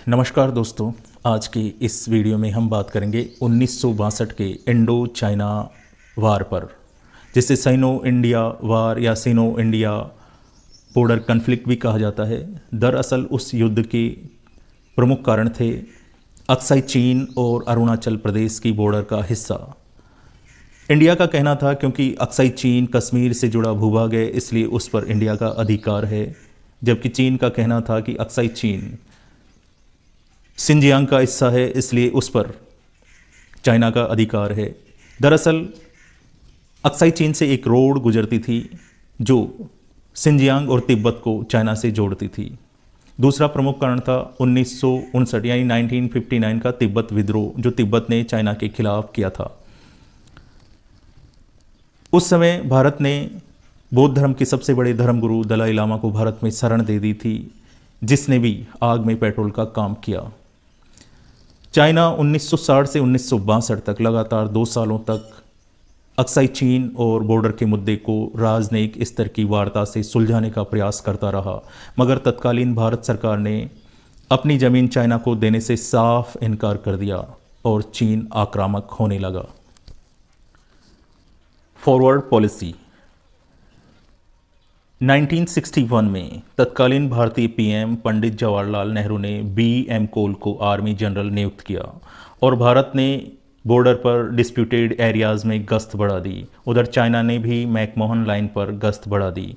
नमस्कार दोस्तों, आज की इस वीडियो में हम बात करेंगे 1962 के इंडो चाइना वार पर, जिसे साइनो इंडिया वार या सिनो इंडिया बॉर्डर कन्फ्लिक्ट भी कहा जाता है। दरअसल उस युद्ध के प्रमुख कारण थे अक्साई चीन और अरुणाचल प्रदेश की बॉर्डर का हिस्सा। इंडिया का कहना था क्योंकि अक्साई चीन कश्मीर से जुड़ा भूभाग है, इसलिए उस पर इंडिया का अधिकार है, जबकि चीन का कहना था कि अक्साई चीन सिंजियांग का हिस्सा है, इसलिए उस पर चाइना का अधिकार है। दरअसल अक्साई चीन से एक रोड गुजरती थी जो सिंजियांग और तिब्बत को चाइना से जोड़ती थी। दूसरा प्रमुख कारण था 1959 यानी 1959 का तिब्बत विद्रोह, जो तिब्बत ने चाइना के खिलाफ किया था। उस समय भारत ने बौद्ध धर्म के सबसे बड़े धर्मगुरु दलाई लामा को भारत में शरण दे दी थी, जिसने भी आग में पेट्रोल का काम किया। चाइना 1960 से 1962 तक लगातार 2 सालों तक अक्साई चीन और बॉर्डर के मुद्दे को राजनयिक स्तर की वार्ता से सुलझाने का प्रयास करता रहा, मगर तत्कालीन भारत सरकार ने अपनी ज़मीन चाइना को देने से साफ इनकार कर दिया और चीन आक्रामक होने लगा। फॉरवर्ड पॉलिसी 1961 में तत्कालीन भारतीय पीएम पंडित जवाहरलाल नेहरू ने बीएम कोल को आर्मी जनरल नियुक्त किया और भारत ने बॉर्डर पर डिस्प्यूटेड एरियाज़ में गश्त बढ़ा दी। उधर चाइना ने भी मैकमोहन लाइन पर गश्त बढ़ा दी।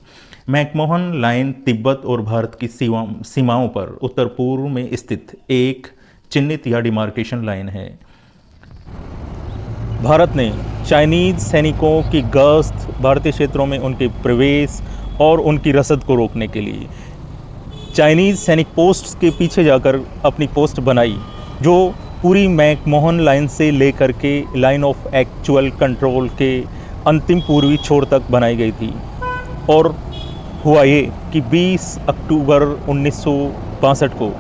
मैकमोहन लाइन तिब्बत और भारत की सीमाओं पर उत्तर पूर्व में स्थित एक चिन्हित या डिमार्केशन लाइन है। भारत ने चाइनीज सैनिकों की गश्त, भारतीय क्षेत्रों में उनके प्रवेश और उनकी रसद को रोकने के लिए चाइनीज़ सैनिक पोस्ट के पीछे जाकर अपनी पोस्ट बनाई, जो पूरी मैकमोहन लाइन से लेकर के लाइन ऑफ एक्चुअल कंट्रोल के अंतिम पूर्वी छोर तक बनाई गई थी। और हुआ ये कि 20 अक्टूबर 1962 को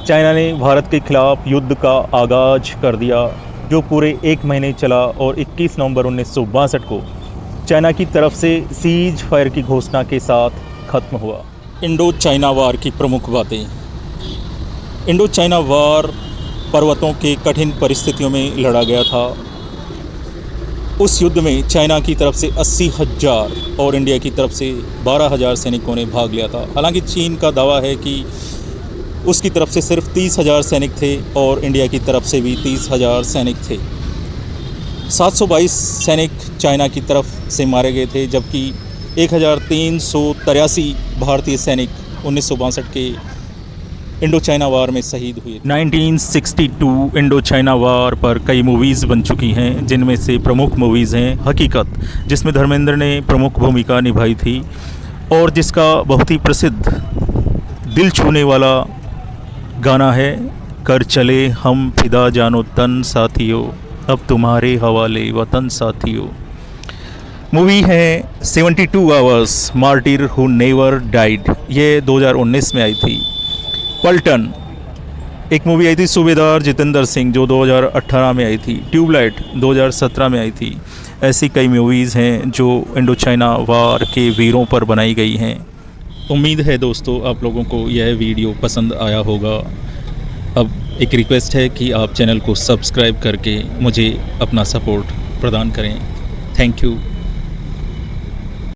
चाइना ने भारत के खिलाफ युद्ध का आगाज कर दिया, जो पूरे 1 महीने चला और 21 नवंबर 1962 को चाइना की तरफ से सीज फायर की घोषणा के साथ खत्म हुआ। इंडो चाइना वार की प्रमुख बातें। इंडो चाइना वार पर्वतों के कठिन परिस्थितियों में लड़ा गया था। उस युद्ध में चाइना की तरफ से 80,000 और इंडिया की तरफ से 12,000 सैनिकों ने भाग लिया था। हालांकि चीन का दावा है कि उसकी तरफ से सिर्फ 30,000 सैनिक थे और इंडिया की तरफ से भी 30,000 सैनिक थे। 722 सैनिक चाइना की तरफ से मारे गए थे, जबकि 1383 भारतीय सैनिक 1962 के इंडो चाइना वार में शहीद हुए। 1962 इंडो चाइना वार पर कई मूवीज़ बन चुकी हैं, जिनमें से प्रमुख मूवीज़ हैं हकीकत, जिसमें धर्मेंद्र ने प्रमुख भूमिका निभाई थी और जिसका बहुत ही प्रसिद्ध दिल छूने वाला गाना है, कर चले हम फिदा जानो तन साथियों, अब तुम्हारे हवाले वतन साथियों। मूवी है 72 hours martyr who never died, ये 2019 में आई थी। पलटन एक मूवी आई थी सूबेदार जितेंद्र सिंह, जो 2018 में आई थी। ट्यूबलाइट 2017 में आई थी। ऐसी कई मूवीज़ हैं जो इंडो चाइना वार के वीरों पर बनाई गई हैं। उम्मीद है दोस्तों आप लोगों को यह वीडियो पसंद आया होगा। अब एक रिक्वेस्ट है कि आप चैनल को सब्सक्राइब करके मुझे अपना सपोर्ट प्रदान करें। Thank you.